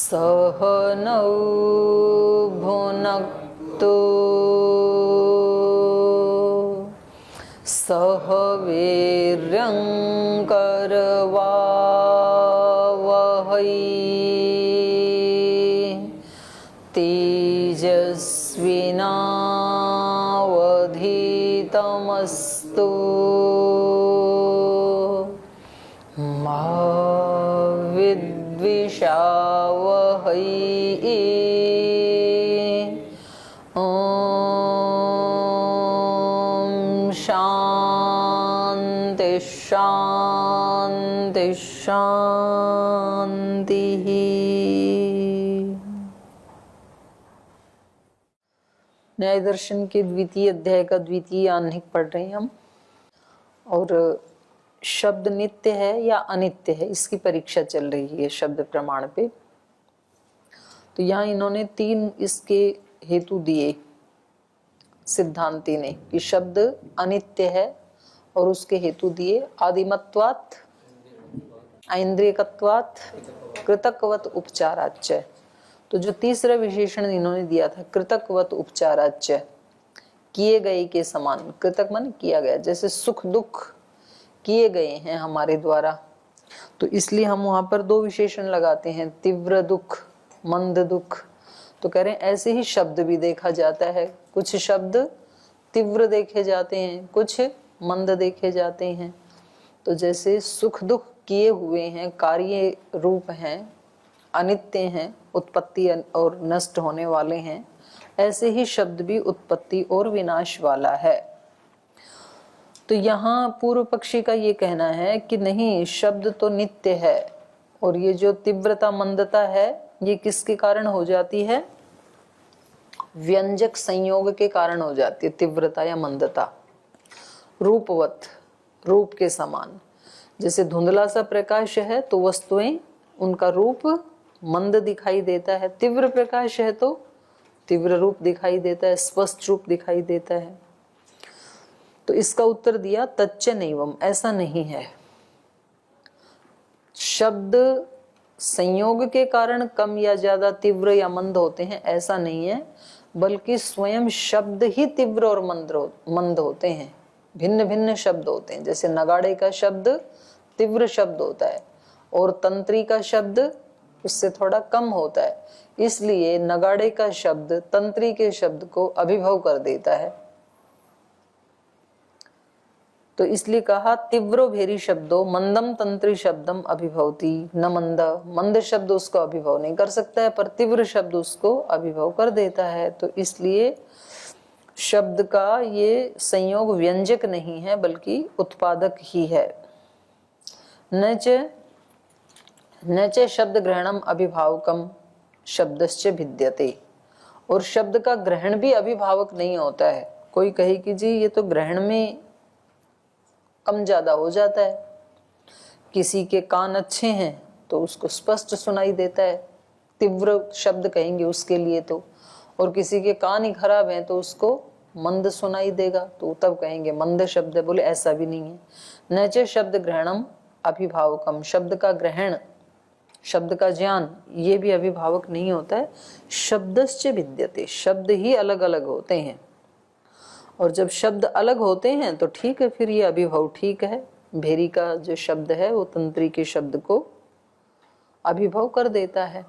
सह नौ भुनक्तु सह वीर्यंकरवावहै तेजस्विनावधीतमस्तु मा विद्विषावहै। शांति शांति शांति। न्याय दर्शन के द्वितीय अध्याय का द्वितीय आह्निक पढ़ रहे हैं हम। और शब्द नित्य है या अनित्य है, इसकी परीक्षा चल रही है शब्द प्रमाण पे। तो यहाँ इन्होंने 3 इसके हेतु दिए सिद्धांती ने कि शब्द अनित्य है, और उसके हेतु दिए आदिमत्वात्, ऐन्द्रियकत्वात्, कृतकवत उपचाराच्च। तो जो तीसरा विशेषण इन्होंने दिया था कृतकवत उपचाराच्च, किए गए के समान। कृतक मन किया गया, जैसे सुख दुख किए गए हैं हमारे द्वारा, तो इसलिए हम वहां पर 2 विशेषण लगाते हैं, तीव्र दुख, मंद दुख। तो कह रहे हैं ऐसे ही शब्द भी देखा जाता है, कुछ शब्द तीव्र देखे जाते हैं, कुछ मंद देखे जाते हैं। तो जैसे सुख दुख किए हुए हैं, कार्य रूप हैं, अनित्य हैं, उत्पत्ति और नष्ट होने वाले हैं, ऐसे ही शब्द भी उत्पत्ति और विनाश वाला है। तो यहाँ पूर्व पक्षी का ये कहना है कि नहीं, शब्द तो नित्य है, और ये जो तीव्रता मंदता है ये किसके कारण हो जाती है? व्यंजक संयोग के कारण हो जाती है तीव्रता या मंदता। रूपवत, रूप के समान। जैसे धुंधला सा प्रकाश है तो वस्तुएं, उनका रूप मंद दिखाई देता है, तीव्र प्रकाश है तो तीव्र रूप दिखाई देता है, स्पष्ट रूप दिखाई देता है। तो इसका उत्तर दिया तच्च नैवम, ऐसा नहीं है। शब्द संयोग के कारण कम या ज्यादा तीव्र या मंद होते हैं, ऐसा नहीं है, बल्कि स्वयं शब्द ही तीव्र और मंद होते हैं। भिन्न भिन्न शब्द होते हैं। जैसे नगाड़े का शब्द तीव्र शब्द होता है और तंत्री का शब्द उससे थोड़ा कम होता है, इसलिए नगाड़े का शब्द तंत्री के शब्द को अभिभव कर देता है। तो इसलिए कहा तीव्रो भेरी शब्दों मंदम तंत्री शब्दम अभिभवती न मंद। मंद शब्द उसको अभिभव नहीं कर सकता है, पर तीव्र शब्द उसको अभिभव कर देता है। तो इसलिए शब्द का ये संयोग व्यंजक नहीं है, बल्कि उत्पादक ही है। न च शब्द ग्रहणम अभिभावकम शब्दश्च भिद्यते। और शब्द का ग्रहण भी अभिभावक नहीं होता है। कोई कहे कि जी ये तो ग्रहण में कम ज्यादा हो जाता है, किसी के कान अच्छे हैं तो उसको स्पष्ट सुनाई देता है, तीव्र शब्द कहेंगे उसके लिए तो, और किसी के कान ही खराब हैं तो उसको मंद सुनाई देगा, तो तब कहेंगे मंद शब्द है। बोले ऐसा भी नहीं है। न च शब्द ग्रहणम अभिभावकम, शब्द का ग्रहण, शब्द का ज्ञान ये भी अभिभावक नहीं होता है। शब्दश्च भिद्यते, शब्द ही अलग अलग होते हैं, और जब शब्द अलग होते हैं तो ठीक है, फिर ये अभिभव ठीक है। भेरी का जो शब्द है वो तंत्री के शब्द को अभिभव कर देता है।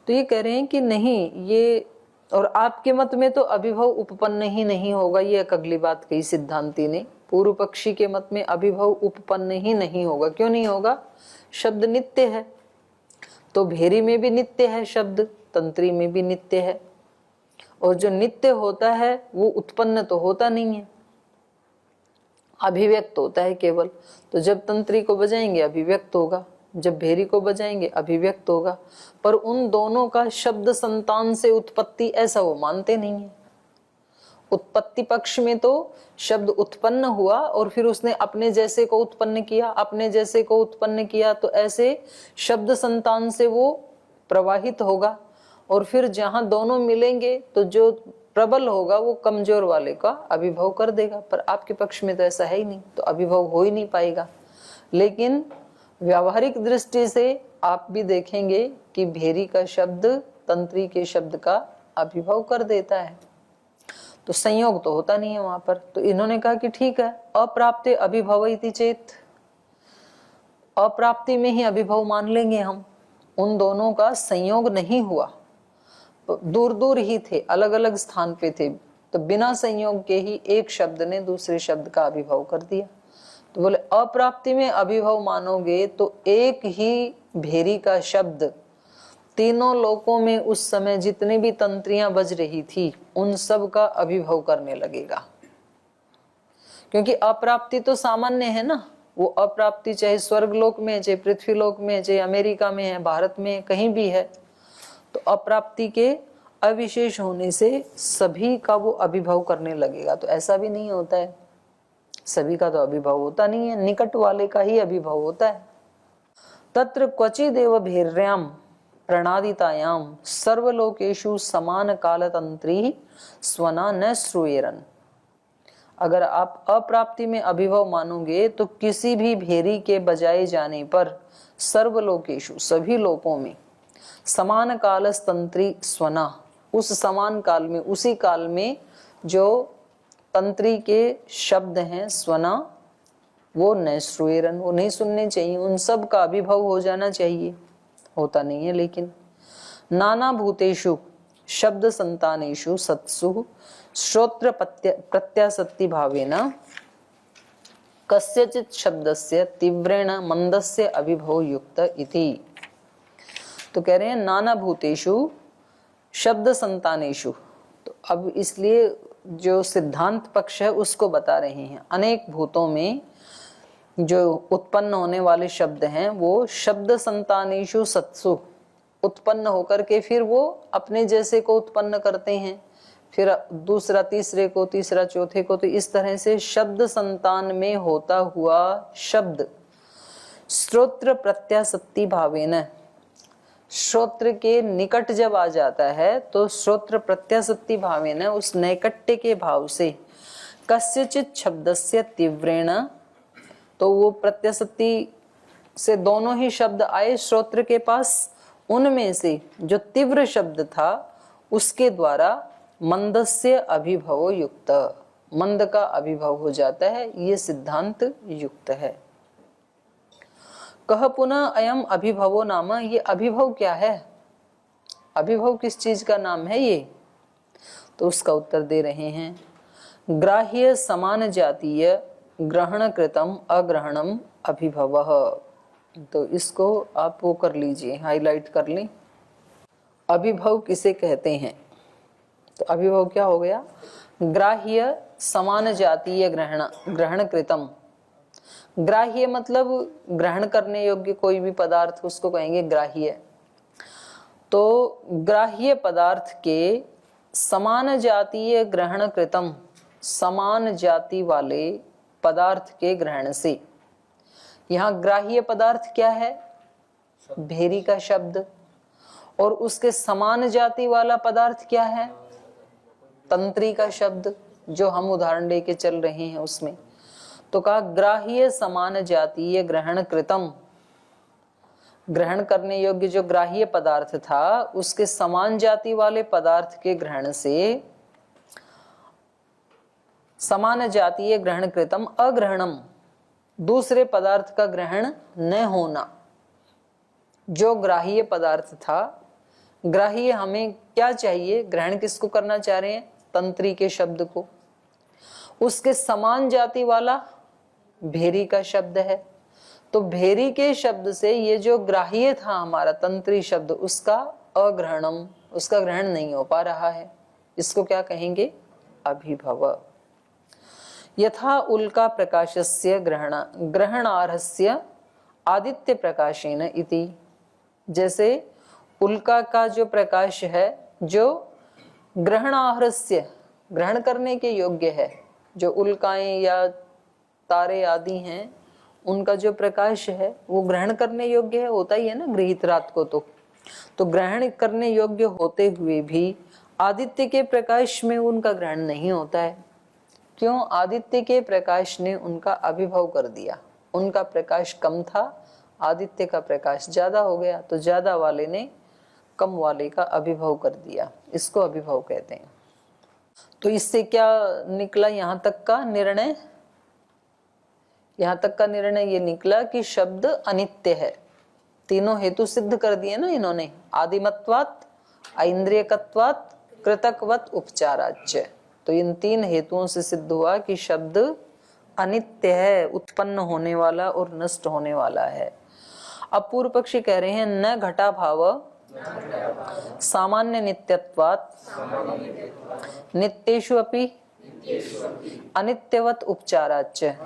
तो ये कह रहे हैं कि नहीं, ये और आपके मत में तो अभिभव उपपन्न ही नहीं होगा, ये एक अगली बात कही सिद्धांती ने। पूर्व पक्षी के मत में अभिभव उपपन्न ही नहीं होगा। क्यों नहीं होगा? शब्द नित्य है, तो भेरी में भी नित्य है शब्द, तंत्री में भी नित्य है, और जो नित्य होता है वो उत्पन्न तो होता नहीं है, अभिव्यक्त होता है केवल। तो जब तंत्री को बजाएंगे अभिव्यक्त होगा, जब भेरी को बजाएंगे अभिव्यक्त होगा, पर उन दोनों का शब्द संतान से उत्पत्ति ऐसा वो मानते नहीं है। उत्पत्ति पक्ष में तो शब्द उत्पन्न हुआ और फिर उसने अपने जैसे को उत्पन्न किया, अपने जैसे को उत्पन्न किया, तो ऐसे शब्द संतान से वो प्रवाहित होगा, और फिर जहां दोनों मिलेंगे तो जो प्रबल होगा वो कमजोर वाले का अभिभव कर देगा। पर आपके पक्ष में तो ऐसा है ही नहीं, तो अभिभव हो ही नहीं पाएगा। लेकिन व्यावहारिक दृष्टि से आप भी देखेंगे कि भेरी का शब्द तंत्री के शब्द का अभिभव कर देता है, तो संयोग तो होता नहीं है वहां पर। तो इन्होंने कहा कि ठीक है, अप्राप्ते अभिभव इति चेत, अप्राप्ति में ही अभिभव मान लेंगे हम, उन दोनों का संयोग नहीं हुआ, दूर दूर ही थे, अलग अलग स्थान पे थे, तो बिना संयोग के ही एक शब्द ने दूसरे शब्द का अभिभव कर दिया। तो बोले अप्राप्ति में अभिभव मानोगे तो एक ही भेरी का शब्द तीनों लोकों में उस समय जितनी भी तंत्रियां बज रही थी उन सब का अभिभव करने लगेगा, क्योंकि अप्राप्ति तो सामान्य है ना, वो अप्राप्ति चाहे स्वर्गलोक में, चाहे पृथ्वीलोक में, चाहे अमेरिका में है, भारत में, कहीं भी है, तो अप्राप्ति के अविशेष होने से सभी का वो अभिभव करने लगेगा। तो ऐसा भी नहीं होता है, सभी का तो अभिभव होता नहीं है, निकट वाले का ही अभिभव होता है। तत्र क्वचिदेव भेर्याम प्रणादितायाम सर्वलोकेषु समान कालतंत्री स्वना न श्रूयेरन। अगर आप अप्राप्ति में अभिभव मानोगे तो किसी भी भेरी के बजाए जाने पर सर्वलोकेषु सभी लोकों में समान कालस्तंत्री स्वना, उस समान काल में, उसी काल में जो तंत्री के शब्द हैं स्वना, वो न श्रूयेरन, वो नहीं सुनने चाहिए, उन सब का अभिभव हो जाना चाहिए, होता नहीं है। लेकिन नाना भूतेषु शब्द संतानेषु सत्सु श्रोत्र प्रत्यासत्ति भावेन कस्यचित् शब्दस्य तीव्रेण मंदस्य अभिभव युक्त इति। तो कह रहे हैं नाना भूतेषु शब्द संतानेषु, तो अब इसलिए जो सिद्धांत पक्ष है उसको बता रहे हैं। अनेक भूतों में जो उत्पन्न होने वाले शब्द हैं वो शब्द संतानेषु सत्सु उत्पन्न होकर के फिर वो अपने जैसे को उत्पन्न करते हैं, फिर दूसरा तीसरे को, तीसरा चौथे को, तो इस तरह से शब्द संतान में होता हुआ शब्द श्रोत्र प्रत्यासत्ति भावेन, श्रोत्र के निकट जब आ जाता है तो श्रोत्र प्रत्यासत्ति भावेन, उस नैकट्य के भाव से कस्यचित् शब्दस्य तीव्रेण, तो वो प्रत्यासत्ति से दोनों ही शब्द आए श्रोत्र के पास, उनमें से जो तीव्र शब्द था उसके द्वारा मंदस्य अभिभव युक्त, मंद का अभिभव हो जाता है, ये सिद्धांत युक्त है। कह पुनः अयम अभिभवो नाम, ये अभिभव क्या है, अभिभव किस चीज का नाम है ये? तो उसका उत्तर दे रहे हैं, ग्राह्य समान जातीय ग्रहण कृतम अग्रहणम अभिभवः। तो इसको आप वो कर लीजिए, हाईलाइट कर लें। अभिभव किसे कहते हैं? तो अभिभव क्या हो गया? ग्राह्य समान जातीय ग्रहण कृतम। ग्राह्य मतलब ग्रहण करने योग्य कोई भी पदार्थ, उसको कहेंगे ग्राह्य। तो ग्राह्य पदार्थ के समान जातीय ग्रहण कृतम, समान जाति वाले पदार्थ के ग्रहण से। यहाँ ग्राह्य पदार्थ क्या है? भेरी का शब्द। और उसके समान जाति वाला पदार्थ क्या है? तंत्री का शब्द, जो हम उदाहरण लेके चल रहे हैं उसमें। तो कहा ग्राह्य समान जातीय ग्रहण कृतम, ग्रहण करने योग्य जो ग्राह्य पदार्थ था उसके समान जाति वाले पदार्थ के ग्रहण से समान जातीय ग्रहण कृतम अग्रहणम, दूसरे पदार्थ का ग्रहण न होना। जो ग्राह्य पदार्थ था, ग्राह्य हमें क्या चाहिए, ग्रहण किसको करना चाह रहे हैं? तंत्री के शब्द को। उसके समान जाति वाला भेरी का शब्द है, तो भेरी के शब्द से ये जो ग्राह्य था हमारा तंत्री शब्द, उसका अग्रहणम, उसका ग्रहण नहीं हो पा रहा है। इसको क्या कहेंगे? अभिभव। यथा उल्का प्रकाशस्य ग्रहणार्हस्य आदित्य प्रकाशेन इति, जैसे उल्का का जो प्रकाश है जो ग्रहणार्हस्य, ग्रहण करने के योग्य है, जो उल्काएं या तारे आदि हैं उनका जो प्रकाश है वो ग्रहण करने योग्य है, होता ही है ना गृहीत रात को। तो ग्रहण करने योग्य होते हुए भी आदित्य के प्रकाश में उनका ग्रहण नहीं होता है। क्यों? आदित्य के प्रकाश ने उनका अभिभव कर दिया, उनका प्रकाश कम था आदित्य का प्रकाश ज्यादा हो गया तो ज्यादा वाले ने कम वाले का अभिभव कर दिया, इसको अभिभव कहते हैं। तो इससे क्या निकला यहाँ तक का निर्णय? यहाँ तक का निर्णय ये निकला कि शब्द अनित्य है। तीनों हेतु सिद्ध कर दिए ना इन्होंने, आदिमत्वात्, ऐन्द्रियकत्वात्, कृतकवत उपचाराच्य। तो इन तीन हेतुओं से सिद्ध हुआ कि शब्द अनित्य है, उत्पन्न होने वाला और नष्ट होने वाला है। अब पूर्व पक्षी कह रहे हैं न घटा भाव सामान्य नित्यत्वात् नित्येषु अपि अनित्यवत उपचाराच्य।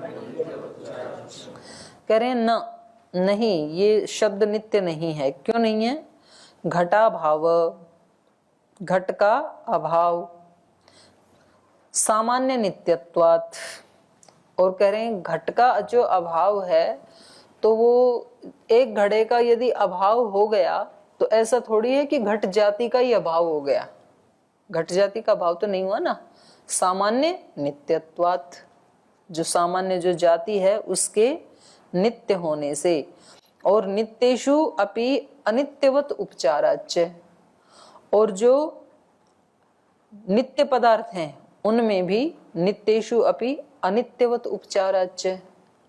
कह रहे हैं न, नहीं, ये शब्द नित्य नहीं है। क्यों नहीं है? घटा भाव, घट का अभाव, सामान्य नित्यत्वात्, और कह रहे हैं घट का जो अभाव है तो वो एक घड़े का यदि अभाव हो गया तो ऐसा थोड़ी है कि घट जाति का ही अभाव हो गया। घट जाति का अभाव तो नहीं हुआ ना। सामान्य नित्यत्वात्, जो सामान्य जो जाति है उसके नित्य होने से, और नित्येषु अपि अनित्यवत उपचाराच्य, और जो नित्य पदार्थ हैं उनमें भी नित्येषु अपि अनित्यवत उपचाराच्य,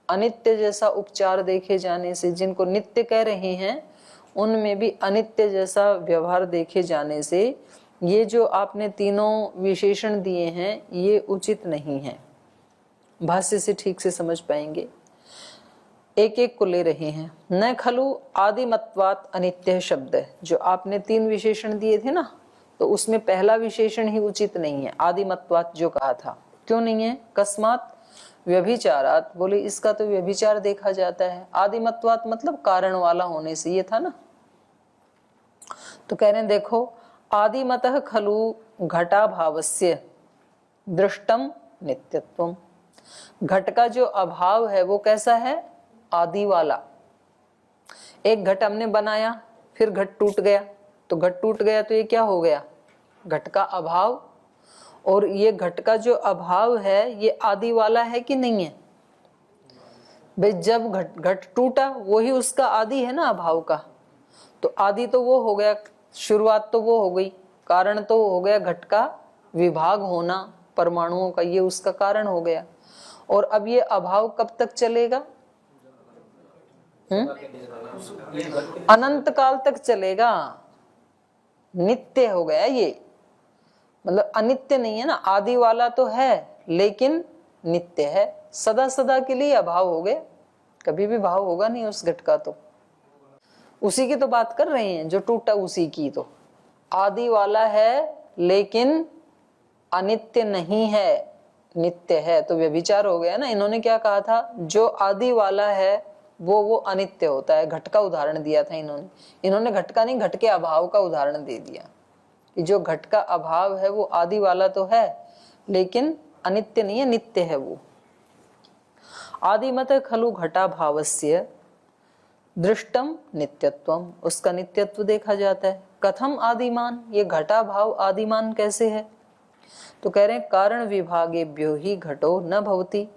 अनित्य जैसा उपचार देखे जाने से, जिनको नित्य कह रहे हैं उनमें भी अनित्य जैसा व्यवहार देखे जाने से ये जो आपने तीनों विशेषण दिए हैं ये उचित नहीं है। भाष्य से ठीक से समझ पाएंगे। एक एक को ले रहे हैं। न खलु आदिमत्वात् अनित्य शब्द, जो आपने तीन विशेषण दिए थे ना, तो उसमें पहला विशेषण ही उचित नहीं है, आदिमत्वात् जो कहा था। क्यों नहीं है? कस्मात् व्यभिचारात, बोले इसका तो व्यभिचार देखा जाता है। आदिमत्वात् मतलब कारण वाला होने से, ये था ना। तो कह रहे हैं देखो, आदिमतः खलु घटा भावस्य दृष्टम नित्यत्वम, घट का जो अभाव है वो कैसा है? आदि वाला। एक घट हमने बनाया, फिर घट टूट गया, तो घट टूट गया तो ये क्या हो गया? घट का अभाव। और ये घट का जो अभाव है ये आदि वाला है कि नहीं है? भाई जब घट टूटा वही उसका आदि है ना अभाव का। तो आदि तो वो हो गया, शुरुआत तो वो हो गई, कारण तो हो गया घट का विभाग होना परमाणुओं का, ये उसका कारण हो गया। और अब ये अभाव कब तक चलेगा? अनंत काल तक चलेगा। नित्य हो गया ये, मतलब अनित्य नहीं है ना। आदि वाला तो है लेकिन नित्य है, सदा सदा के लिए अभाव हो गया, कभी भी भाव होगा नहीं उस घट का। तो उसी की तो बात कर रहे हैं जो टूटा, उसी की। तो आदि वाला है लेकिन अनित्य नहीं है, नित्य है, तो व्यभिचार हो गया ना। इन्होंने क्या कहा था? जो आदि वाला है वो अनित्य होता है। घट का उदाहरण दिया था इन्होंने घट का नहीं, घट के अभाव का उदाहरण दे दिया कि जो घट का अभाव है वो आदि वाला तो है लेकिन अनित्य नहीं है, नित्य है वो। आदिमत खलु घटा भावस्य दृष्टम नित्यत्वम, उसका नित्यत्व देखा जाता है। कथम आदिमान, ये घटा भाव आदिमान कैसे है? तो कह रहे हैं कारण विभागेभ्यो ही घटो न भवति,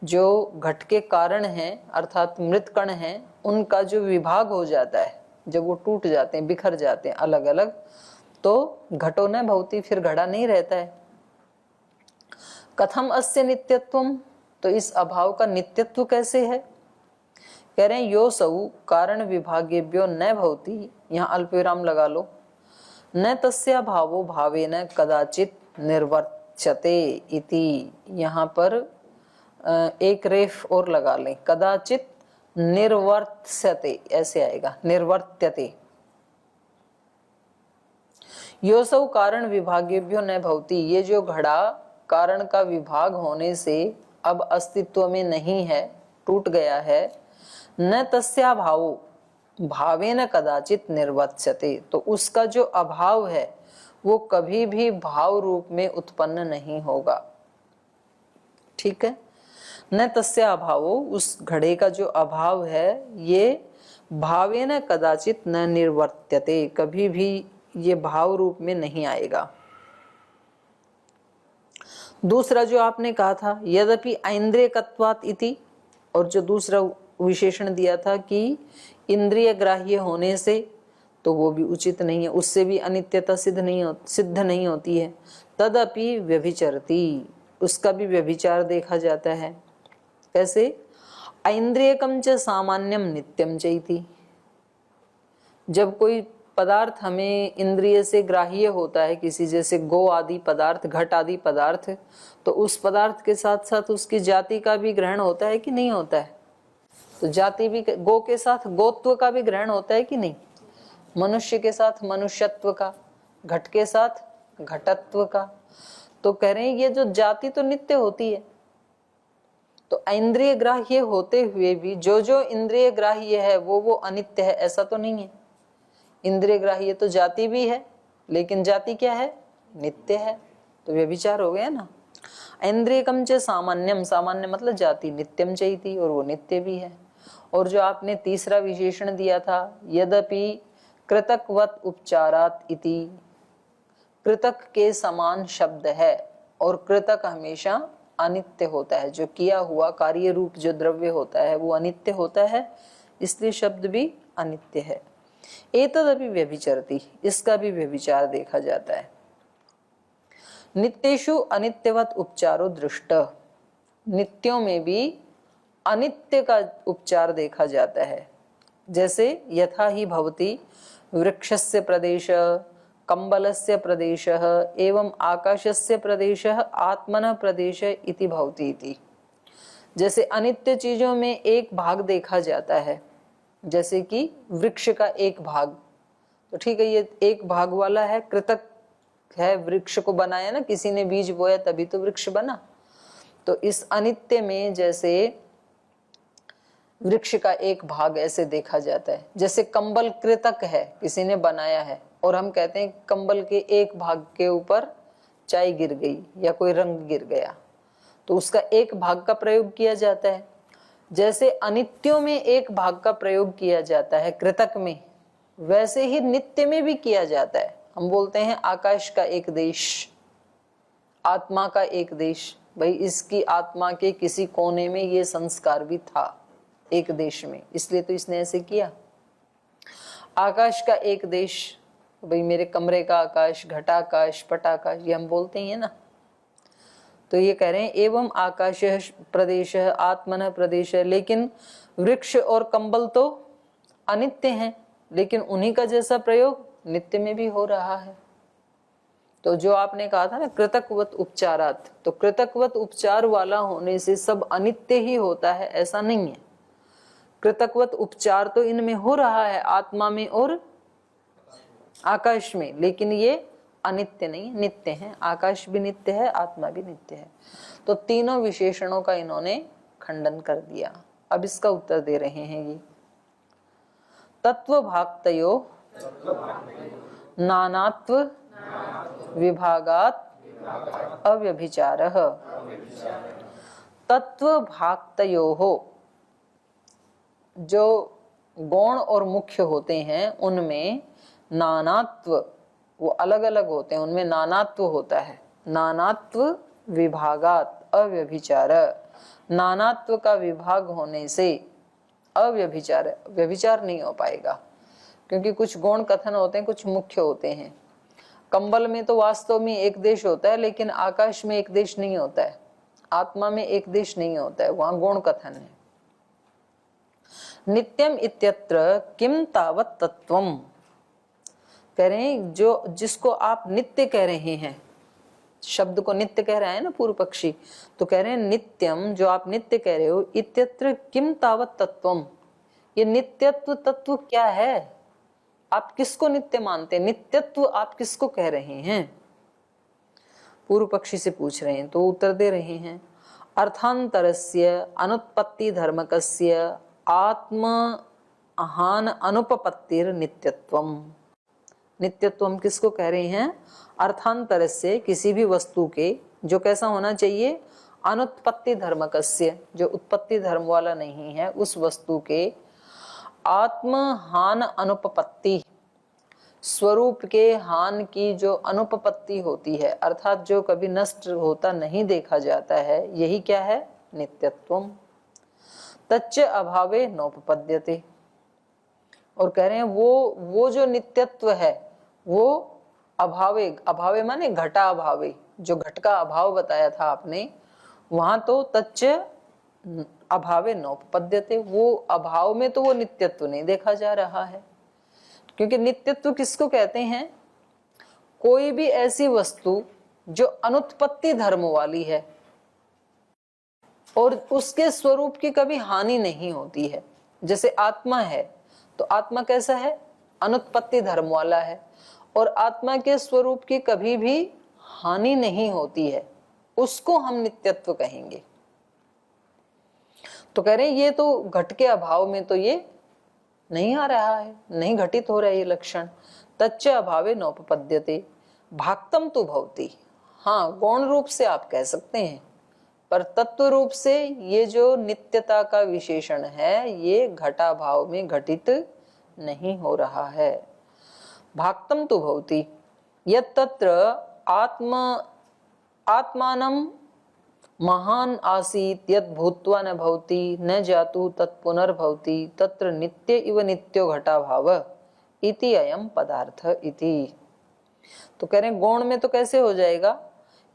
जो घट के कारण हैं अर्थात मृत कण हैं उनका जो विभाग हो जाता है, जब वो टूट जाते हैं, बिखर जाते हैं अलग अलग, तो घटो न भवति, फिर घड़ा नहीं रहता है। कथम अस्य नित्यत्वम, तो इस अभाव का नित्यत्व कैसे है? कह रहे हैं यो सौ कारण विभागेभ्यो न भवति, यहाँ अल्पविराम लगा लो, न तस्या भावो भावेन कदाचित निर्वर्त्यते इति। यहाँ पर एक रेफ और लगा लें, कदाचित निर्वर्त्यते ऐसे आएगा, निर्वर्त्यते। योसौ कारण विभागेभ्यो न भवति, ये जो घड़ा कारण का विभाग होने से अब अस्तित्व में नहीं है, टूट गया है। न तस्या भावो भावेन कदाचित निर्वर्त्यते, तो उसका जो अभाव है वो कभी भी भाव रूप में उत्पन्न नहीं होगा। ठीक है, न तस्या अभावो, उस घड़े का जो अभाव है ये भावेन कदाचित न निर्वर्त्यते, कभी भी ये भाव रूप में नहीं आएगा। दूसरा जो आपने कहा था यद्यपि ऐन्द्रियकत्वात् इति, और जो दूसरा विशेषण दिया था कि इंद्रिय ग्राह्य होने से तो वो भी उचित नहीं है, उससे भी अनित्यता सिद्ध नहीं होती है। तदपि व्यभिचरति, उसका भी व्यभिचार देखा जाता है। कैसे? ऐन्द्रियकम च सामान्यम नित्यम चैति। जब कोई पदार्थ हमें इंद्रिय से ग्राह्य होता है, किसी जैसे गो आदि पदार्थ, घट आदि पदार्थ, तो उस पदार्थ के साथ साथ उसकी जाति का भी ग्रहण होता है कि नहीं होता है? तो जाति भी, गो के साथ गोत्व का भी ग्रहण होता है कि नहीं? मनुष्य के साथ मनुष्यत्व का, घट के साथ घटत्व का। तो कह रहे हैं ये जो जाति तो नित्य होती है। तो इंद्रिय ग्राह्य होते हुए भी जो इंद्रिय ग्राह्य है वो अनित्य है, ऐसा तो नहीं है। इंद्रिय ग्राह्य तो जाति भी है, लेकिन जाति क्या है? नित्य है। तो व्यभिचार हो गया ना। इंद्रियकम च सामान्यम, सामान्य मतलब जाति, नित्यम चैति, और वो नित्य भी है। और जो आपने तीसरा विशेषण दिया था, यद्यपि कृतकवत उपचारात इति, कृतक के समान शब्द है, और कृतक हमेशा अनित्य होता है। जो किया हुआ कार्य रूप जो द्रव्य होता है वो अनित्य होता है, इसलिए शब्द भी अनित्य है। एतदपि व्यभिचरति, इसका भी व्यभिचार देखा जाता है। नित्येषु अनित्यवत उपचारो दृष्ट, नित्यों में भी अनित्य का उपचार देखा जाता है। जैसे यथा ही भवति वृक्षस्य प्रदेश, कंबलस्य प्रदेश एवं आकाशस्य प्रदेश आत्मनः प्रदेश इति भवति इति। जैसे अनित्य चीजों में एक भाग देखा जाता है, जैसे कि वृक्ष का एक भाग, तो ठीक है ये एक भाग वाला है, कृतक है, वृक्ष को बनाया ना किसी ने, बीज बोया तभी तो वृक्ष बना। तो इस अनित्य में जैसे वृक्ष का एक भाग ऐसे देखा जाता है। जैसे कंबल कृतक है, किसी ने बनाया है, और हम कहते हैं कंबल के एक भाग के ऊपर चाय गिर गई या कोई रंग गिर गया, तो उसका एक भाग का प्रयोग किया जाता है। जैसे अनित्यों में एक भाग का प्रयोग किया जाता है कृतक में, वैसे ही नित्य में भी किया जाता है। हम बोलते हैं आकाश का एक देश, आत्मा का एक देश। भाई इसकी आत्मा के किसी कोने में ये संस्कार भी था एक देश में, इसलिए तो इसने ऐसे किया। आकाश का एक देश, भाई मेरे कमरे का आकाश, घटाकाश, पटाकाश, ये हम बोलते ही है ना। तो ये कह रहे हैं एवं आकाश प्रदेश आत्मन प्रदेश, लेकिन वृक्ष और कंबल तो अनित्य हैं, लेकिन उन्हीं का जैसा प्रयोग नित्य में भी हो रहा है। तो जो आपने कहा था ना कृतकवत उपचारात, तो कृतकवत उपचार वाला होने से सब अनित्य ही होता है ऐसा नहीं है। कृतकवत उपचार तो इनमें हो रहा है, आत्मा में और आकाश में, लेकिन ये अनित्य नहीं, नित्य है। आकाश भी नित्य है, आत्मा भी नित्य है। तो तीनों विशेषणों का इन्होंने खंडन कर दिया। अब इसका उत्तर दे रहे हैं ये, तत्व भागतयो नानात्व विभागात अव्यभिचारः। तत्व भागतयोः, जो गौण और मुख्य होते हैं उनमें नानात्व, वो अलग अलग होते हैं, उनमें नानात्व होता है। नानात्व विभागात अव्यभिचार, नानात्व का विभाग होने से अव्यभिचार, व्यभिचार नहीं हो पाएगा, क्योंकि कुछ गौण कथन होते हैं, कुछ मुख्य होते हैं। कंबल में तो वास्तव में एक देश होता है, लेकिन आकाश में एक देश नहीं होता है, आत्मा में एक देश नहीं होता है, वहां गौण कथन है। नित्यम इत्यत्र किम तावत तत्वम, कह रहे हैं जो जिसको आप नित्य कह रहे हैं, शब्द को नित्य कह रहा है ना पूर्व पक्षी, तो कह रहे हैं नित्यम, जो आप नित्य कह रहे हो, इत्यत्र किम तावत तत्वम, ये नित्यत्व तत्व क्या है? आप किसको नित्य मानते हैं? नित्यत्व आप किसको कह रहे हैं? पूर्व पक्षी से पूछ रहे हैं, तो उत्तर दे रहे हैं, अर्थांतरस्य अनुत्पत्ति धर्मकस्य आत्म अहान अनुपपत्तिर नित्यत्वम। नित्यत्व हम किसको कह रहे हैं? अर्थांतर से, किसी भी वस्तु के, जो कैसा होना चाहिए? अनुत्पत्ति धर्मकस्य, जो उत्पत्ति धर्म वाला नहीं है, उस वस्तु के आत्म हान अनुपपत्ति, स्वरूप के हान की जो अनुपपत्ति होती है, अर्थात जो कभी नष्ट होता नहीं देखा जाता है, यही क्या है? नित्यत्वम। तच्च अभावे नोपपद्यते। और कह रहे हैं वो जो नित्यत्व है वो अभावे, अभावे माने घटा अभावे, जो घट का अभाव बताया था आपने, वहां तो तच्च अभावे नोपपद्यते, वो अभाव में तो वो नित्यत्व नहीं देखा जा रहा है। क्योंकि नित्यत्व किसको कहते हैं? कोई भी ऐसी वस्तु जो अनुत्पत्ति धर्म वाली है और उसके स्वरूप की कभी हानि नहीं होती है। जैसे आत्मा है, तो आत्मा कैसा है? अनुत्पत्ति धर्म वाला है और आत्मा के स्वरूप की कभी भी हानि नहीं होती है, उसको हम नित्यत्व कहेंगे। तो कह रहे हैं ये तो घट के अभाव में तो ये नहीं आ रहा है, नहीं घटित हो रहा है ये लक्षण। तच्च अभावे नोपपद्यते भाक्तम तु भवति। हाँ, गौण रूप से आप कह सकते हैं, पर तत्व रूप से ये जो नित्यता का विशेषण है ये घटा भाव में घटित नहीं हो रहा है। भाक्तम तु भवति यत् तत्र आत्मानं महान आसीत् यत् भूत्वा न भवति न जातु तत्पुनर्भवति तत्र नित्य इव नित्यो घटा भाव इति अयम पदार्थ इति। तो कह रहे हैं गौण में तो कैसे हो जाएगा?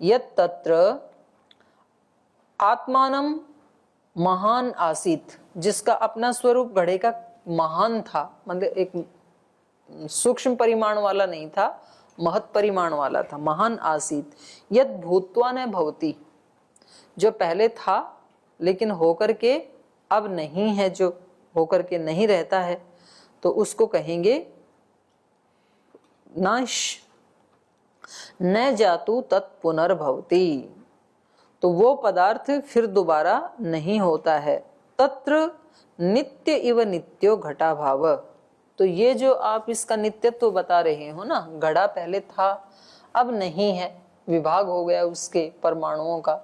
यत् तत्र आत्मानं महान आसीत, जिसका अपना स्वरूप घड़े का महान था, मतलब एक सूक्ष्म परिमाण वाला नहीं था, महत् परिमाण वाला था, महान आसीत। यत् भूत्वा न भवति, जो पहले था लेकिन होकर के अब नहीं है, जो होकर के नहीं रहता है, तो उसको कहेंगे नाश। न जातु तत्पुनर्भवति, तो वो पदार्थ फिर दोबारा नहीं होता है। तत्र नित्य इव नित्यो घटा भाव, तो ये जो आप इसका नित्यत्व बता रहे हो ना, घड़ा पहले था अब नहीं है, विभाग हो गया उसके परमाणुओं का,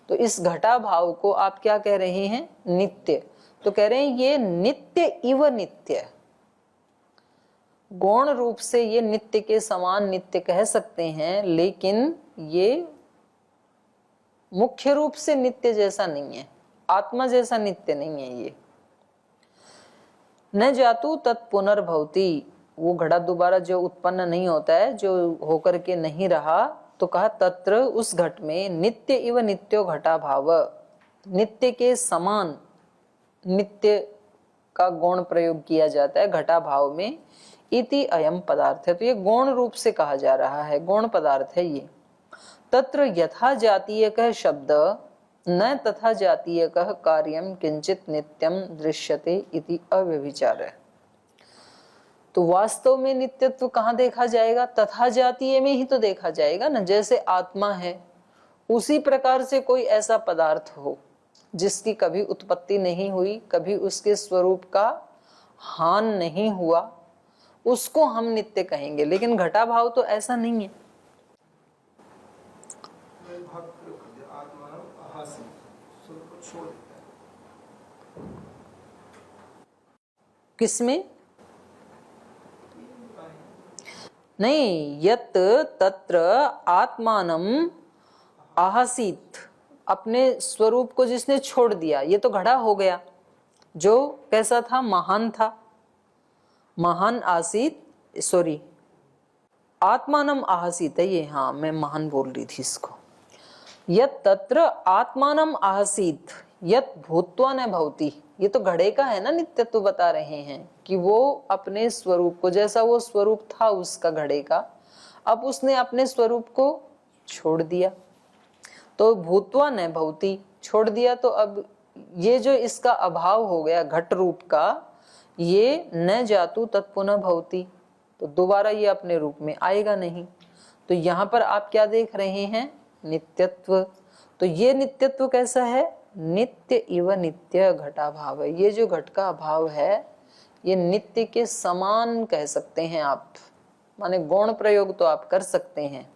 तो इस घटा भाव को आप क्या कह रहे हैं? नित्य। तो कह रहे हैं ये नित्य इव नित्य, गौण रूप से ये नित्य के समान नित्य कह सकते हैं, लेकिन ये मुख्य रूप से नित्य जैसा नहीं है, आत्मा जैसा नित्य नहीं है ये। न जातु तत्पुनर्भवति, वो घड़ा दोबारा जो उत्पन्न नहीं होता है, जो होकर के नहीं रहा, तो कहा तत्र उस घट में नित्य इव नित्यो घटा भाव, नित्य के समान नित्य का गौण प्रयोग किया जाता है घटा भाव में। इति अयम पदार्थ है, तो ये गौण रूप से कहा जा रहा है, गौण पदार्थ है ये। तत्र यथा जातीयकः शब्द न तथा जातीयकः कार्यम किंचित नित्यम दृश्यते इति अव्यभिचार। तो वास्तव में नित्यत्व कहाँ देखा जाएगा? तथा जातीय में ही तो देखा जाएगा ना। जैसे आत्मा है, उसी प्रकार से कोई ऐसा पदार्थ हो जिसकी कभी उत्पत्ति नहीं हुई, कभी उसके स्वरूप का हान नहीं हुआ, उसको हम नित्य कहेंगे। लेकिन घटा भाव तो ऐसा नहीं है। किसमें? नहीं, यत् तत्र आत्मानं आसीत, अपने स्वरूप को जिसने छोड़ दिया, ये तो घड़ा हो गया। जो कैसा था? महान था। महान आसीत, सॉरी, आत्मानं आसीत है ये, हाँ मैं महान बोल रही थी इसको। यत् तत्र आत्मानं आसीत यत् भूत्वा न भवति, ये तो घड़े का है ना नित्यत्व बता रहे हैं कि वो अपने स्वरूप को, जैसा वो स्वरूप था उसका घड़े का, अब उसने अपने स्वरूप को छोड़ दिया, तो भूत्वा न भवति, छोड़ दिया, तो अब ये जो इसका अभाव हो गया घट रूप का, ये न जातु तत्पुनः भवति, तो दोबारा ये अपने रूप में आएगा नहीं। तो यहाँ पर आप क्या देख रहे हैं? नित्यत्व। तो ये नित्यत्व कैसा है? नित्य इव नित्य घटा भाव है। ये जो घट का अभाव है ये नित्य के समान कह सकते हैं आप, माने गौण प्रयोग तो आप कर सकते हैं,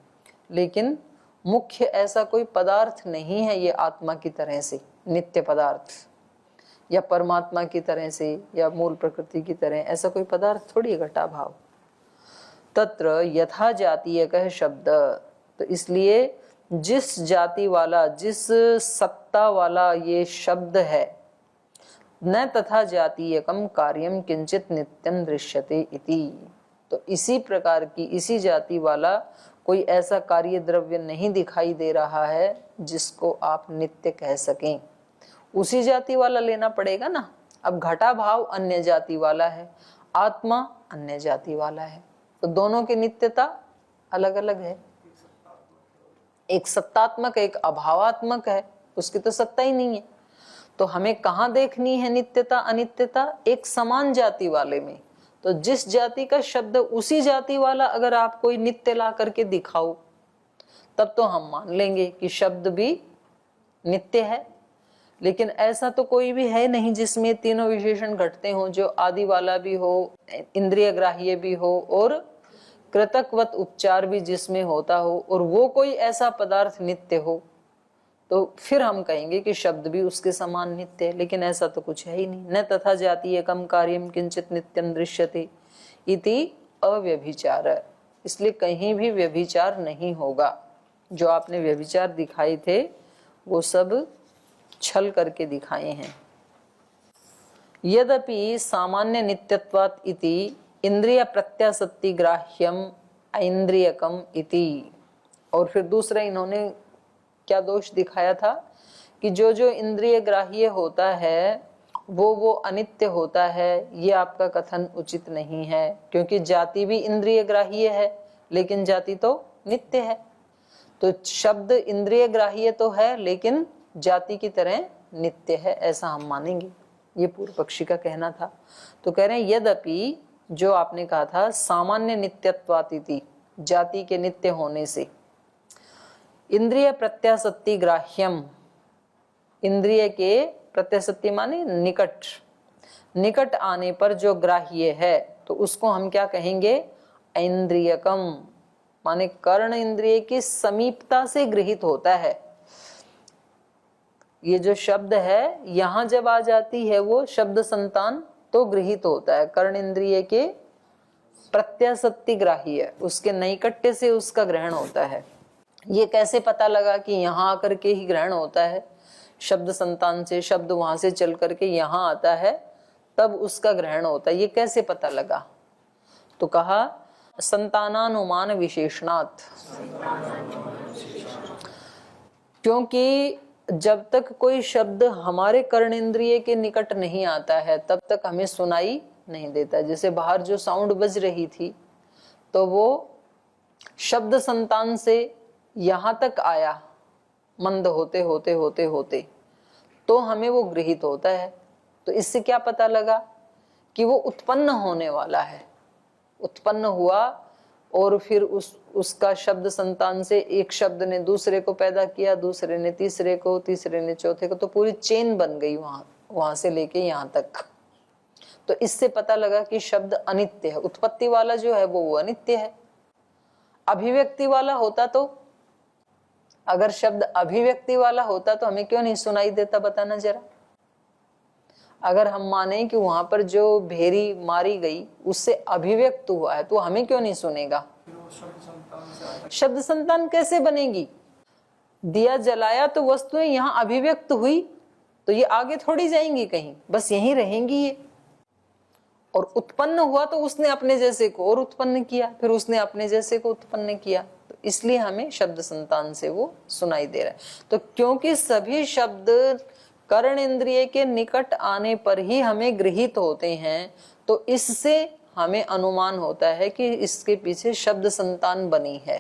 लेकिन मुख्य ऐसा कोई पदार्थ नहीं है ये आत्मा की तरह से, नित्य पदार्थ या परमात्मा की तरह से या मूल प्रकृति की तरह, ऐसा कोई पदार्थ थोड़ी है घटा भाव। तत्र यथा जातीय कह शब्द, तो इसलिए जिस जाति वाला, जिस सत्ता वाला ये शब्द है, न तथा जातीयकम कार्यम किंचित नित्यम दृश्यते इति। तो इसी प्रकार की इसी जाति वाला कोई ऐसा कार्य द्रव्य नहीं दिखाई दे रहा है जिसको आप नित्य कह सकें। उसी जाति वाला लेना पड़ेगा ना। अब घटा भाव अन्य जाति वाला है, आत्मा अन्य जाति वाला है, तो दोनों की नित्यता अलग अलग है। एक सत्तात्मक एक अभावात्मक है, उसकी तो सत्ता ही नहीं है। तो हमें कहाँ देखनी है नित्यता अनित्यता? एक समान जाति वाले में। तो जिस जाति का शब्द उसी जाति वाला अगर आप कोई नित्य ला करके दिखाओ, तब तो हम मान लेंगे कि शब्द भी नित्य है। लेकिन ऐसा तो कोई भी है नहीं जिसमें तीनों विशेषण घटते हों, जो आदि वाला भी हो, इंद्रिय ग्राह्य भी हो और कृतकवत उपचार भी जिसमें होता हो, और वो कोई ऐसा पदार्थ नित्य हो, तो फिर हम कहेंगे कि शब्द भी उसके समान नित्य है। लेकिन ऐसा तो कुछ है ही नहीं। न तथा जातीयकम कार्यम किंचित नित्यम दृश्यते इति अव्यभिचार। इसलिए कहीं भी व्यभिचार नहीं होगा। जो आपने व्यभिचार दिखाए थे वो सब छल करके दिखाए हैं। यद्यपि सामान्य नित्यत्वात् इति इंद्रिय प्रत्यासत्ति ग्राह्यम ऐन्द्रियकम इति। और फिर दूसरा इन्होंने क्या दोष दिखाया था कि जो जो इंद्रिय ग्राह्य होता है वो अनित्य होता है। ये आपका कथन उचित नहीं है, क्योंकि जाति भी इंद्रिय ग्राह्य है लेकिन जाति तो नित्य है। तो शब्द इंद्रिय ग्राह्य तो है लेकिन जाति की तरह नित्य है, ऐसा हम मानेंगे। ये पूर्व पक्षी का कहना था। तो कह रहे हैं यद्यपि जो आपने कहा था सामान्य नित्यत्वातिथि, जाति के नित्य होने से, इंद्रिय प्रत्यासत्ति ग्राह्यम, इंद्रिय के प्रत्यासत्ति माने निकट, निकट आने पर जो ग्राह्य है तो उसको हम क्या कहेंगे? ऐन्द्रियकम, माने कर्ण इंद्रिय की समीपता से गृहित होता है। ये जो शब्द है यहां जब आ जाती है वो शब्द संतान तो गृहित होता है। कर्ण इंद्रिय के प्रत्यासत्ति ग्राह्य, उसके नैकट्य से उसका ग्रहण होता है। ये कैसे पता लगा कि यहाँ आकर के ही ग्रहण होता है? शब्द संतान से शब्द वहां से चल करके यहाँ आता है तब उसका ग्रहण होता है। ये कैसे पता लगा? तो कहा संतानानुमान विशेषणात्, क्योंकि जब तक कोई शब्द हमारे कर्णेंद्रिय के निकट नहीं आता है तब तक हमें सुनाई नहीं देता। जैसे बाहर जो साउंड बज रही थी तो वो शब्द संतान से यहां तक आया, मंद होते होते होते होते तो हमें वो गृहित होता है। तो इससे क्या पता लगा कि वो उत्पन्न होने वाला है। उत्पन्न हुआ और फिर उसका शब्द संतान से एक शब्द ने दूसरे को पैदा किया, दूसरे ने तीसरे को, तीसरे ने चौथे को, तो पूरी चेन बन गई वहां से लेके यहाँ तक। तो इससे पता लगा कि शब्द अनित्य है। उत्पत्ति वाला जो है वो अनित्य है। अभिव्यक्ति वाला होता तो, अगर शब्द अभिव्यक्ति वाला होता तो हमें क्यों नहीं सुनाई देता? बताना जरा। अगर हम माने कि वहां पर जो भेरी मारी गई उससे अभिव्यक्त हुआ है तो हमें क्यों नहीं सुनेगा? शब्द संतान कैसे बनेगी? दिया जलाया तो वस्तुएं यहाँ अभिव्यक्त हुई, तो ये आगे थोड़ी जाएंगी कहीं, बस यहीं रहेंगी ये। और उत्पन्न हुआ तो उसने अपने जैसे को और उत्पन्न किया, फिर उसने अपने जैसे को उत्पन्न किया, तो इसलिए हमें शब्द संतान से वो सुनाई दे रहा है। तो क्योंकि सभी शब्द कर्ण इंद्रिय के निकट आने पर ही हमें गृहित होते हैं, तो इससे हमें अनुमान होता है कि इसके पीछे शब्द संतान बनी है।